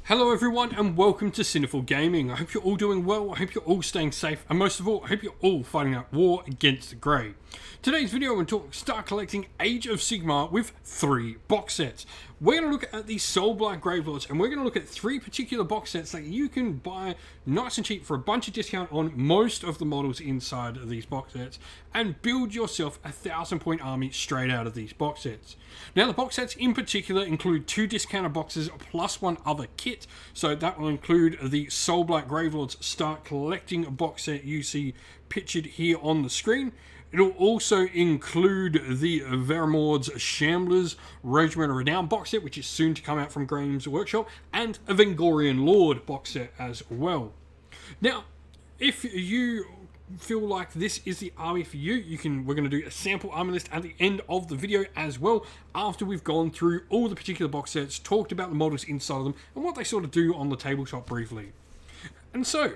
Hello everyone and welcome to Sinful Gaming. I hope you're all doing well, I hope you're all staying safe, and most of all, I hope you're all fighting that war against the Grey. Today's video, I'm going to start collecting Age of Sigmar with 3 box sets. We're going to look at the Soulblight Gravelords, and we're going to look at 3 particular box sets that you can buy nice and cheap for a bunch of discount on most of the models inside of these box sets, and build yourself a 1000-point army straight out of these box sets. Now, the box sets in particular include 2 discounted boxes plus 1 other kit, so that will include the Soulblight Gravelords Start Collecting box set you see pictured here on the screen. It'll also include the Vangorean Shamblers Regiment of Renown box set, which is soon to come out from Games Workshop, and a Vangorean Lord box set as well. Now, if you feel like this is the army for you, we're going to do a sample army list at the end of the video as well, after we've gone through all the particular box sets, talked about the models inside of them, and what they sort of do on the tabletop briefly. And so,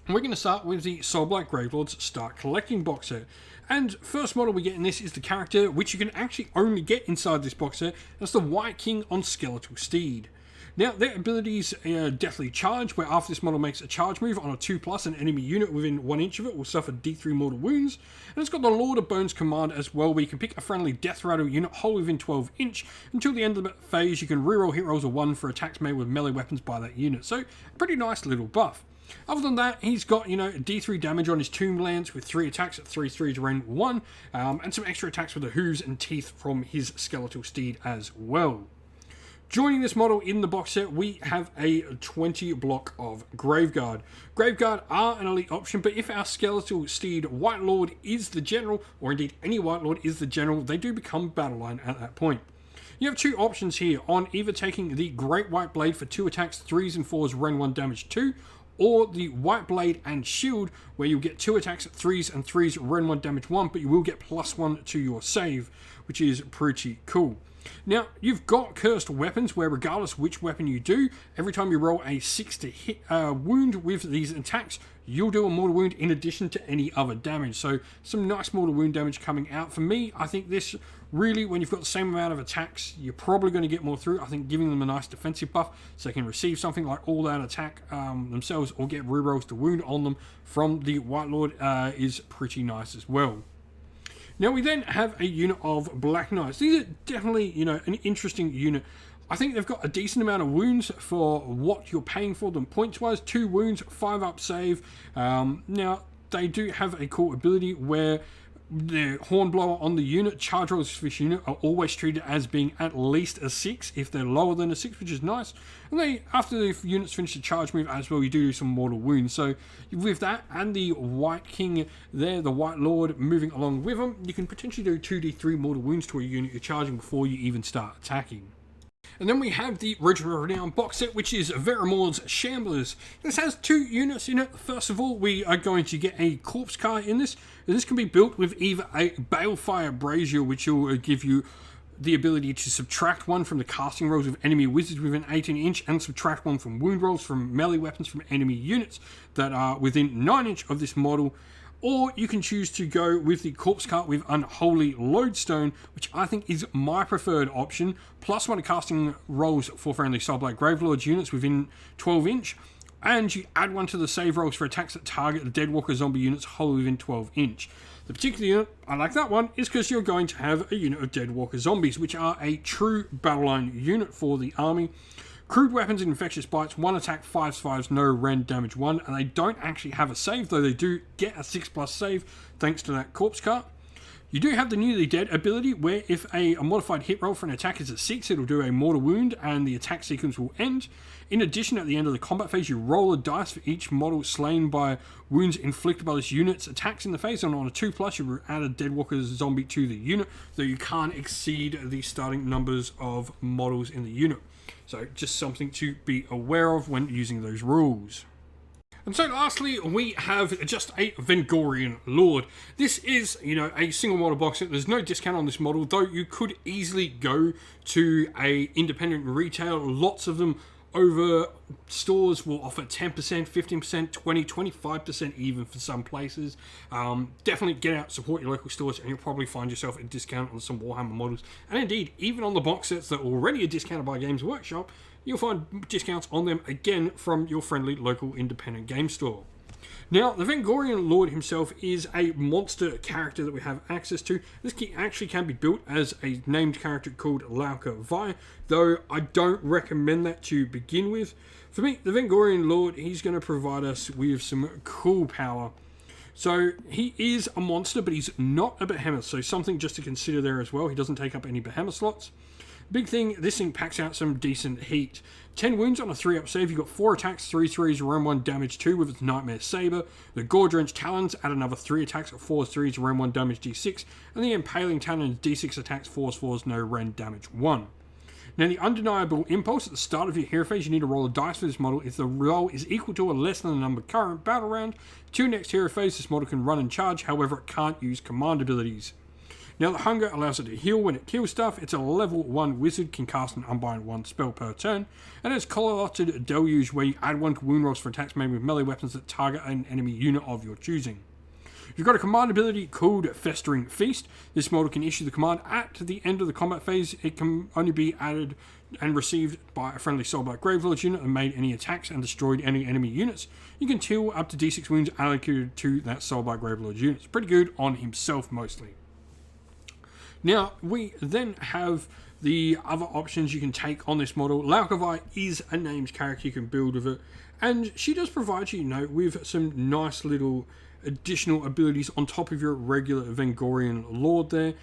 we're going to start with the Soulblight Gravelords Start Collecting box set. And first model we get in this is the character, which you can actually only get inside this box set. That's the White King on Skeletal Steed. Now, their abilities are Deathly Charge, where after this model makes a charge move on a 2+, an enemy unit within 1 inch of it will suffer D3 mortal wounds. And it's got the Lord of Bones command as well, where you can pick a friendly Death Rattle unit wholly within 12 inch. Until the end of the phase, you can reroll hit rolls of 1 for attacks made with melee weapons by that unit. So, a pretty nice little buff. Other than that, he's got, D3 damage on his Tomb Lance with 3 attacks at 3/3 to range 1, and some extra attacks with the hooves and teeth from his Skeletal Steed as well. Joining this model in the box set, we have a 20 block of Graveguard. Graveguard are an elite option, but if our Skeletal Steed White Lord is the general, or indeed any White Lord is the general, they do become battle line at that point. You have 2 options here on either taking the Great White Blade for 2 attacks, 3s and 4s, range 1 damage 2, or the White Blade and Shield, where you'll get 2 attacks at 3s and 3s, range 1 damage 1, but you will get +1 to your save, which is pretty cool. Now, you've got cursed weapons, where regardless which weapon you do, every time you roll a 6 to hit wound with these attacks, you'll do a mortal wound in addition to any other damage. So, some nice mortal wound damage coming out. For me, I think this really, when you've got the same amount of attacks, you're probably going to get more through. I think giving them a nice defensive buff, so they can receive something like all out attack themselves, or get rerolls to wound on them from the White Lord is pretty nice as well. Now, we then have a unit of Black Knights. These are definitely, an interesting unit. I think they've got a decent amount of wounds for what you're paying for them points-wise. 2 wounds, 5 up save. Now, they do have a cool ability where the Hornblower on the unit, charge rolls for this unit are always treated as being at least a 6 if they're lower than a 6, which is nice. And after the units finish the charge move as well, you do some mortal wounds. So with that and the White King there, the White Lord moving along with them, you can potentially do 2d3 mortal wounds to a unit you're charging before you even start attacking. And then we have the Regiment of Renown box set, which is Vangorean Shamblers. This has 2 units in it. First of all, we are going to get a Corpse Cart in this. This can be built with either a Balefire Brazier, which will give you the ability to subtract 1 from the casting rolls of enemy wizards within 18 inch, and subtract 1 from wound rolls from melee weapons from enemy units that are within 9 inch of this model. Or you can choose to go with the Corpse Cart with Unholy Lodestone, which I think is my preferred option. +1 casting rolls for friendly Soulblight Gravelords units within 12 inch. And you add 1 to the save rolls for attacks that target the Deadwalker zombie units wholly within 12 inch. The particular unit, I like that one, is because you're going to have a unit of Deadwalker zombies, which are a true battle line unit for the army. Crude weapons and infectious bites, 1 attack, 5/5s, no rend, damage 1, and they don't actually have a save, though they do get a 6+ save thanks to that Corpse Cart. You do have the Newly Dead ability, where if a modified hit roll for an attack is a 6, it'll do a mortal wound and the attack sequence will end. In addition, at the end of the combat phase, you roll a dice for each model slain by wounds inflicted by this unit's attacks in the phase, and on a 2+, you add a Deadwalker zombie to the unit, though you can't exceed the starting numbers of models in the unit. So just something to be aware of when using those rules. And so lastly, we have just a Vangorean Lord. This is, a single model box set. There's no discount on this model, though you could easily go to a independent retail. Lots of them over stores will offer 10%, 15%, 20, 25% even for some places. Definitely get out, support your local stores, and you'll probably find yourself a discount on some Warhammer models. And indeed, even on the box sets that already are discounted by Games Workshop, you'll find discounts on them again from your friendly local independent game store. Now, the Vangorean Lord himself is a monster character that we have access to. This actually can be built as a named character called Lauka Vi, though I don't recommend that to begin with. For me, the Vangorean Lord, he's going to provide us with some cool power. So, he is a monster, but he's not a behemoth, so something just to consider there as well. He doesn't take up any behemoth slots. Big thing, this thing packs out some decent heat. 10 wounds on a 3-up save. You've got 4 attacks, 3 threes, round 1 damage 2 with its Nightmare Saber. The Gore-Drenched Talons add another 3 attacks at 4 threes, round 1 damage D6. And the Impaling Talons D6 attacks, 4 4s, no rend damage 1. Now, the Undeniable Impulse at the start of your hero phase, you need to roll a dice for this model. If the roll is equal to or less than the number current battle round, to next hero phase, this model can run and charge. However, it can't use command abilities. Now, the Hunger allows it to heal when it kills stuff. It's a level 1 wizard, can cast and unbind 1 spell per turn. And it's Colorotted Deluge, where you add 1 to wound rolls for attacks made with melee weapons that target an enemy unit of your choosing. You've got a command ability called Festering Feast. This model can issue the command at the end of the combat phase. It can only be added and received by a friendly Soulblight Gravelords unit and made any attacks and destroyed any enemy units. You can heal up to D6 wounds allocated to that Soulblight Gravelords unit. It's pretty good on himself mostly. Now, we then have the other options you can take on this model. Lauka Vi is a named character you can build with it, and she does provide you, with some nice little additional abilities on top of your regular Vangorean Lord there.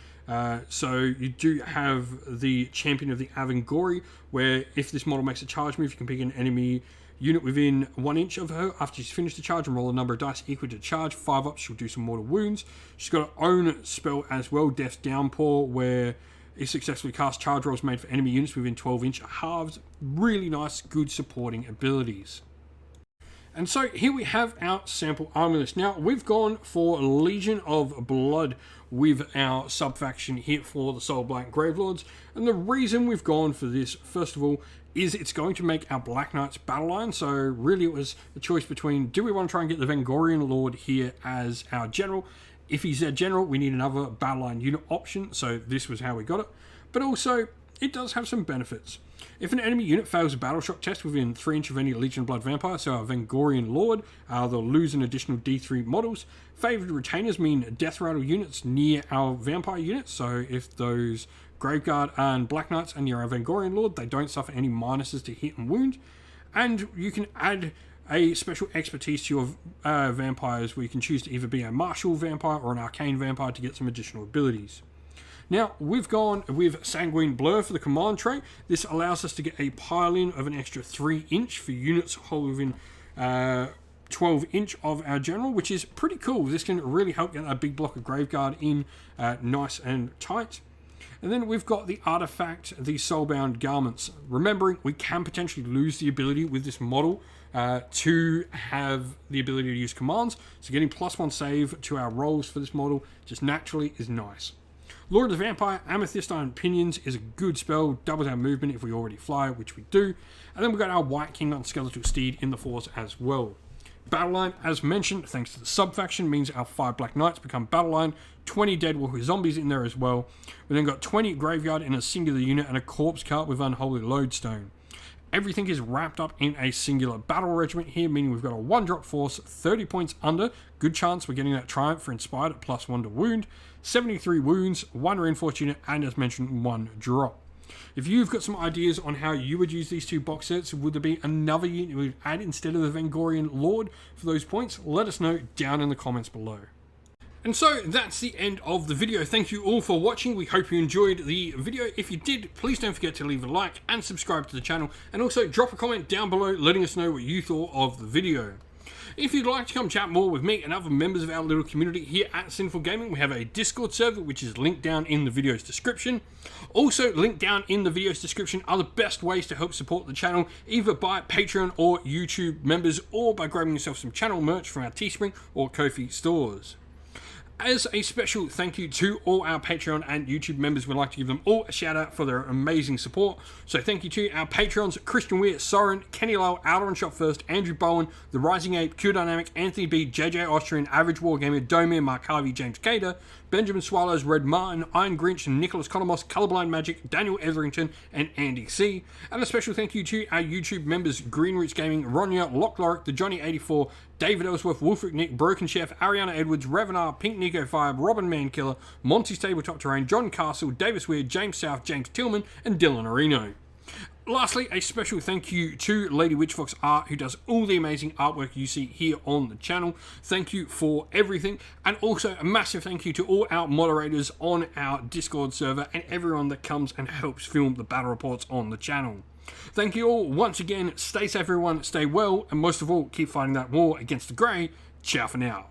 So you do have the Champion of the Avangori, where if this model makes a charge move, you can pick an enemy unit within 1 inch of her after she's finished the charge and roll a number of dice equal to charge. 5 up, she'll do some mortal wounds. She's got her own spell as well, Death's Downpour, where if successfully cast, charge rolls made for enemy units within 12 inch are halved. Really nice, good supporting abilities. And so here we have our sample army list. Now, we've gone for Legion of Blood with our sub-faction here for the Soulblight Gravelords. And the reason we've gone for this, first of all, is it's going to make our Black Knights battle line. So really it was a choice between, do we want to try and get the Vangorean Lord here as our general? If he's our general, we need another battle line unit option. So this was how we got it. But also, it does have some benefits. If an enemy unit fails a battle shock test within 3 inch of any Legion of Blood vampire, so our Vangorean Lord, they'll lose an additional D3 models. Favoured retainers mean death rattle units near our vampire units, so if those Graveguard and Black Knights are near our Vangorean Lord, they don't suffer any minuses to hit and wound. And you can add a special expertise to your vampires, where you can choose to either be a martial vampire or an arcane vampire to get some additional abilities. Now, we've gone with Sanguine Blur for the command trait. This allows us to get a pile-in of an extra 3 inch for units holding 12 inch of our general, which is pretty cool. This can really help get a big block of Graveguard in nice and tight. And then we've got the artifact, the Soulbound Garments. Remembering, we can potentially lose the ability with this model to have the ability to use commands. So getting +1 save to our rolls for this model just naturally is nice. Lord of the Vampire, Amethystine Pinions is a good spell, doubles our movement if we already fly, which we do. And then we've got our White King on Skeletal Steed in the force as well. Battle line, as mentioned, thanks to the sub-faction, means our 5 Black Knights become battle line, 20 Dead Walker Zombies in there as well. We then got 20 Graveyard in a singular unit and a Corpse Cart with Unholy Lodestone. Everything is wrapped up in a singular battle regiment here, meaning we've got a 1-drop force, 30 points under, good chance we're getting that Triumph for Inspired at +1 to wound, 73 wounds, 1 reinforced unit, and as mentioned, 1 drop. If you've got some ideas on how you would use these 2 box sets, would there be another unit you would add instead of the Vangorean Lord for those points? Let us know down in the comments below. And so that's the end of the video. Thank you all for watching. We hope you enjoyed the video. If you did, please don't forget to leave a like and subscribe to the channel, and also drop a comment down below letting us know what you thought of the video. If you'd like to come chat more with me and other members of our little community here at Sinful Gaming, we have a Discord server which is linked down in the video's description. Also linked down in the video's description are the best ways to help support the channel, either by Patreon or YouTube members, or by grabbing yourself some channel merch from our Teespring or Ko-fi stores. As a special thank you to all our Patreon and YouTube members, we'd like to give them all a shout out for their amazing support. So thank you to our Patreons, Christian Weir, Soren, Kenny Lowell, Outer and Shot First, Andrew Bowen, The Rising Ape, Q Dynamic, Anthony B, JJ Austrian, Average Wargamer, Domir, Mark Harvey, James Cater, Benjamin Swallows, Red Martin, Iron Grinch, Nicholas Conomos, Colorblind Magic, Daniel Etherington, and Andy C. And a special thank you to our YouTube members Green Roots Gaming, Ronya, Lockloric, The Johnny84, David Ellsworth, Wolfric Nick, Broken Chef, Ariana Edwards, Revenar, Pink Nico 5, Robin Mankiller, Monty's Tabletop Terrain, John Castle, Davis Weird, James South, James Tillman, and Dylan Areno. Lastly, a special thank you to Lady Witchfox Art, who does all the amazing artwork you see here on the channel. Thank you for everything, and also a massive thank you to all our moderators on our Discord server and everyone that comes and helps film the battle reports on the channel. Thank you all once again. Stay safe, everyone. Stay well, and most of all, keep fighting that war against the Grey. Ciao for now.